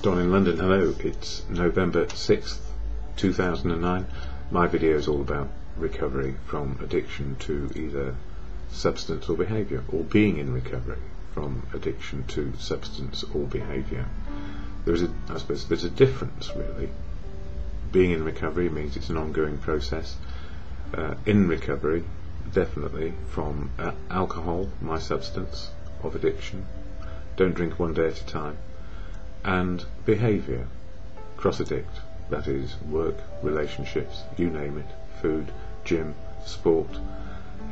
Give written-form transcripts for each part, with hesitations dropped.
Don in London. Hello, it's November 6th, 2009. My video is all about recovery from addiction to either substance or behaviour, or being in recovery from addiction to substance or behaviour. I suppose there's a difference really. Being in recovery means it's an ongoing process. In recovery, definitely, from alcohol, my substance of addiction, don't drink one day at a time, and behaviour, cross-addict, that is work, relationships, you name it, food, gym, sport,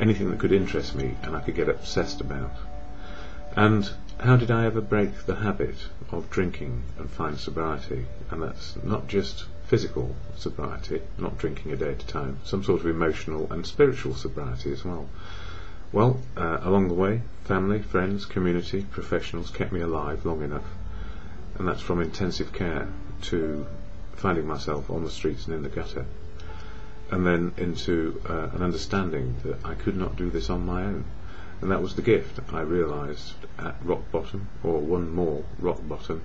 anything that could interest me and I could get obsessed about. And how did I ever break the habit of drinking and find sobriety? And that's not just physical sobriety, not drinking a day at a time, some sort of emotional and spiritual sobriety as well. Well, along the way, family, friends, community, professionals kept me alive long enough, and that's from intensive care to finding myself on the streets and in the gutter, and then into an understanding that I could not do this on my own. And that was the gift. I realised at rock bottom, or one more rock bottom,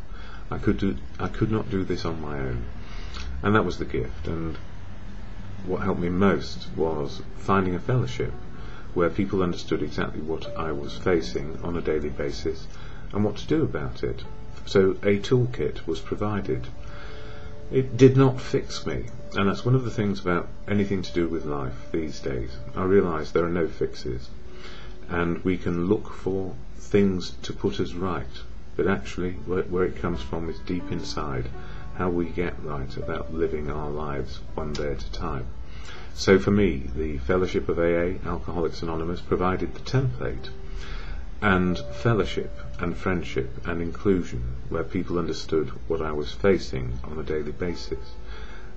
I could not do this on my own. And that was the gift. And what helped me most was finding a fellowship where people understood exactly what I was facing on a daily basis and what to do about it. So a toolkit was provided. It did not fix me, and that's one of the things about anything to do with life these days. I realise there are no fixes, and we can look for things to put us right, but actually where it comes from is deep inside, how we get right about living our lives one day at a time. So for me, the Fellowship of AA, Alcoholics Anonymous, provided the template, and fellowship and friendship and inclusion, where people understood what I was facing on a daily basis.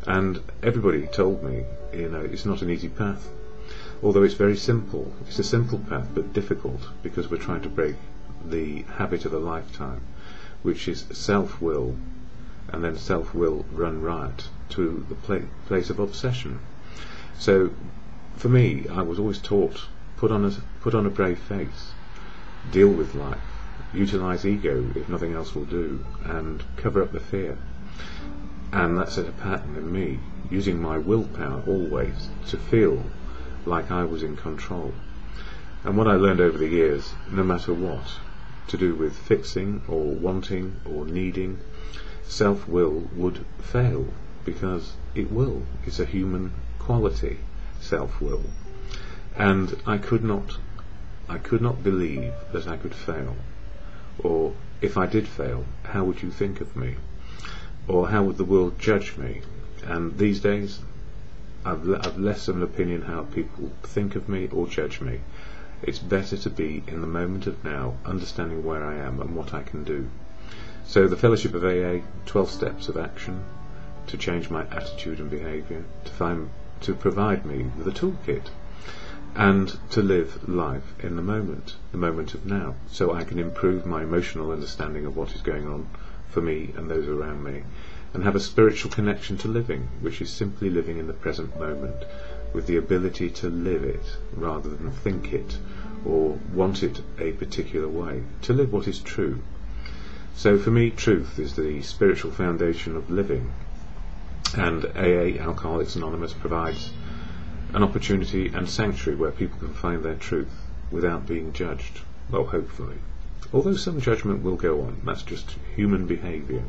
And everybody told me, it's not an easy path, although it's very simple. It's a simple path, but difficult, because we're trying to break the habit of a lifetime, which is self-will, and then self-will run riot to the place of obsession. So for me, I was always taught, put on a brave face, deal with life, utilise ego if nothing else will do, and cover up the fear. And that set a pattern in me, using my willpower always to feel like I was in control. And what I learned over the years, no matter what, to do with fixing or wanting or needing, self-will would fail, because it will. It's a human quality, self-will. And I could not believe that I could fail. Or if I did fail, how would you think of me? Or how would the world judge me? And these days, I've less of an opinion how people think of me or judge me. It's better to be in the moment of now, understanding where I am and what I can do. So the Fellowship of AA, 12 steps of action to change my attitude and behaviour, to provide me with a toolkit, and to live life in the moment of now, so I can improve my emotional understanding of what is going on for me and those around me, and have a spiritual connection to living, which is simply living in the present moment with the ability to live it rather than think it or want it a particular way, to live what is true. So for me, truth is the spiritual foundation of living, and AA, Alcoholics Anonymous, provides an opportunity and sanctuary where people can find their truth without being judged. Well, hopefully. Although some judgment will go on, that's just human behaviour.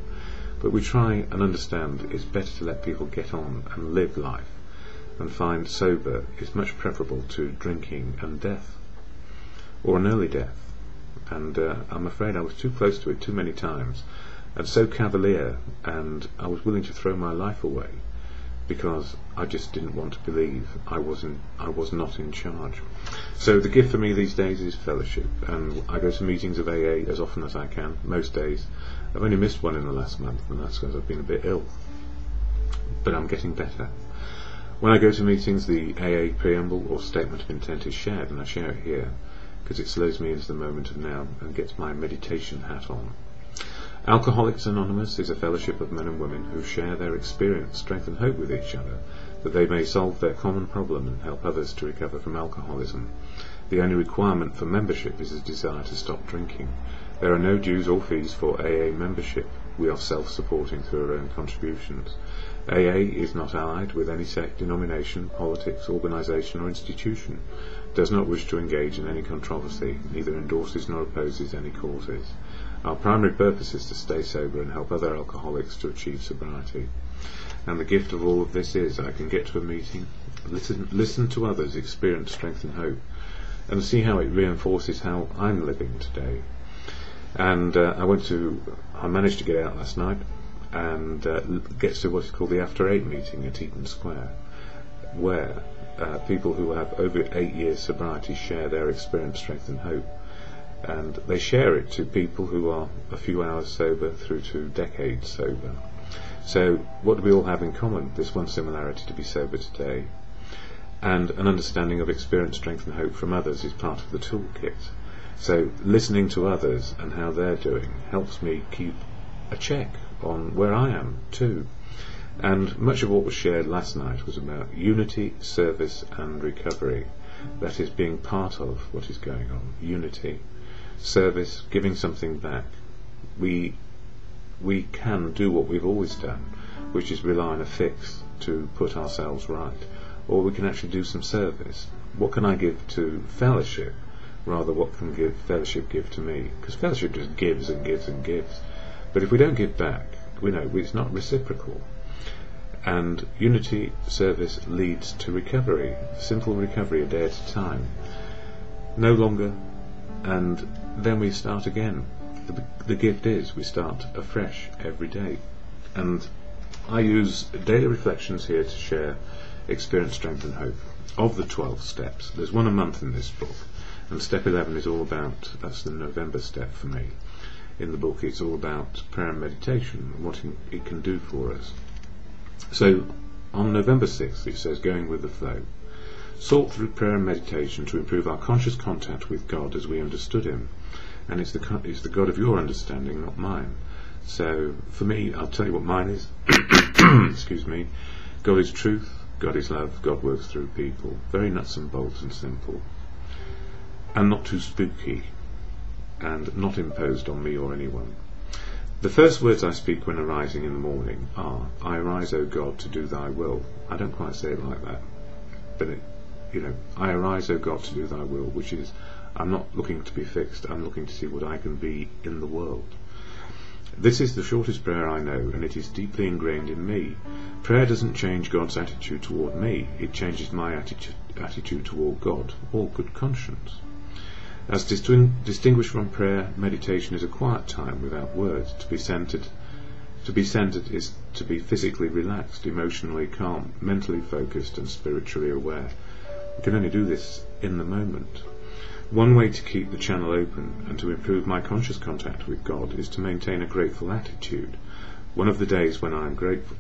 But we try and understand it's better to let people get on and live life, and find sober is much preferable to drinking and death, or an early death. And I'm afraid I was too close to it too many times, and so cavalier, and I was willing to throw my life away, because I just didn't want to believe I was not in charge. So the gift for me these days is fellowship, and I go to meetings of AA as often as I can, most days. I've only missed one in the last month, and that's because I've been a bit ill, but I'm getting better. When I go to meetings, the AA preamble or statement of intent is shared, and I share it here because it slows me into the moment of now and gets my meditation hat on. Alcoholics Anonymous is a fellowship of men and women who share their experience, strength and hope with each other, that they may solve their common problem and help others to recover from alcoholism. The only requirement for membership is a desire to stop drinking, There are no dues or fees for AA membership. We are self-supporting through our own contributions. AA is not allied with any sect, denomination, politics, organisation or institution, does not wish to engage in any controversy, neither endorses nor opposes any causes. Our primary purpose is to stay sober and help other alcoholics to achieve sobriety. And the gift of all of this is I can get to a meeting, listen to others, experience strength and hope, and see how it reinforces how I'm living today. And I managed to get out last night and get to what is called the After 8 meeting at Eaton Square, where people who have over 8 years sobriety share their experience, strength and hope. And they share it to people who are a few hours sober through to decades sober. So what do we all have in common? This one similarity: to be sober today. And an understanding of experience, strength and hope from others is part of the toolkit. So listening to others and how they're doing helps me keep a check on where I am too. And much of what was shared last night was about unity, service and recovery. That is, being part of what is going on. Unity, service, giving something back. We can do what we've always done, which is rely on a fix to put ourselves right. Or we can actually do some service. What can I give to fellowship? Rather, what can fellowship give to me? Because fellowship just gives and gives and gives. But if we don't give back, we know it's not reciprocal. And unity, service leads to recovery. Simple recovery, a day at a time. No longer, and then we start again. The gift is we start afresh every day. And I use daily reflections here to share experience, strength and hope. Of the 12 steps, there's one a month in this book, and step 11 is all about, that's the November step for me. In the book it's all about prayer and meditation and what it can do for us. So on November 6th it says, going with the flow. Sought through prayer and meditation to improve our conscious contact with God as we understood him. And it's the God of your understanding, not mine. So for me, I'll tell you what mine is. Excuse me. God is truth, God is love, God works through people. Very nuts and bolts and simple. And not too spooky. And not imposed on me or anyone. The first words I speak when arising in the morning are, I arise, O God, to do thy will. I don't quite say it like that. But I arise, O God, to do thy will, which is, I'm not looking to be fixed, I'm looking to see what I can be in the world. This is the shortest prayer I know, and it is deeply ingrained in me. Prayer doesn't change God's attitude toward me, it changes my attitude toward God, all good conscience. As distinguished from prayer, meditation is a quiet time without words. To be centered is to be physically relaxed, emotionally calm, mentally focused and spiritually aware. We can only do this in the moment. One way to keep the channel open and to improve my conscious contact with God is to maintain a grateful attitude. On the days when I am grateful,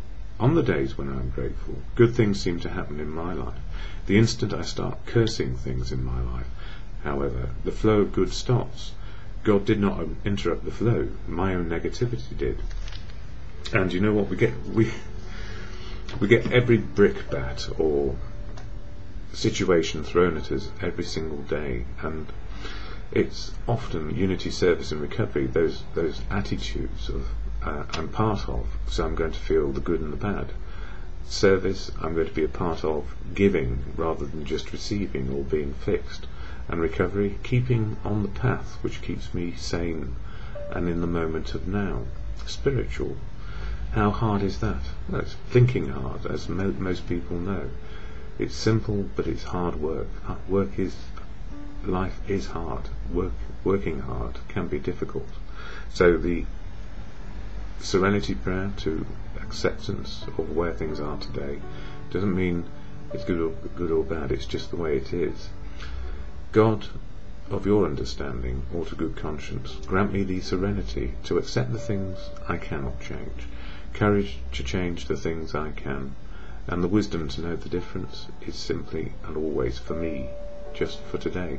good things seem to happen in my life. The instant I start cursing things in my life, however, the flow of good stops. God did not interrupt the flow, my own negativity did. And you know what we get? We get every brickbat or situation thrown at us every single day, and it's often unity, service and recovery, those attitudes of I'm part of, so I'm going to feel the good and the bad. Service, I'm going to be a part of giving rather than just receiving or being fixed. And recovery, keeping on the path which keeps me sane and in the moment of now. Spiritual, how hard is that? Well, it's thinking hard, as most people know. It's simple, but it's hard work. Life is hard. Working hard can be difficult. So the serenity prayer to acceptance of where things are today doesn't mean it's good or bad. It's just the way it is. God of your understanding, or to good conscience, grant me the serenity to accept the things I cannot change, courage to change the things I can, and the wisdom to know the difference is simply and always for me, just for today.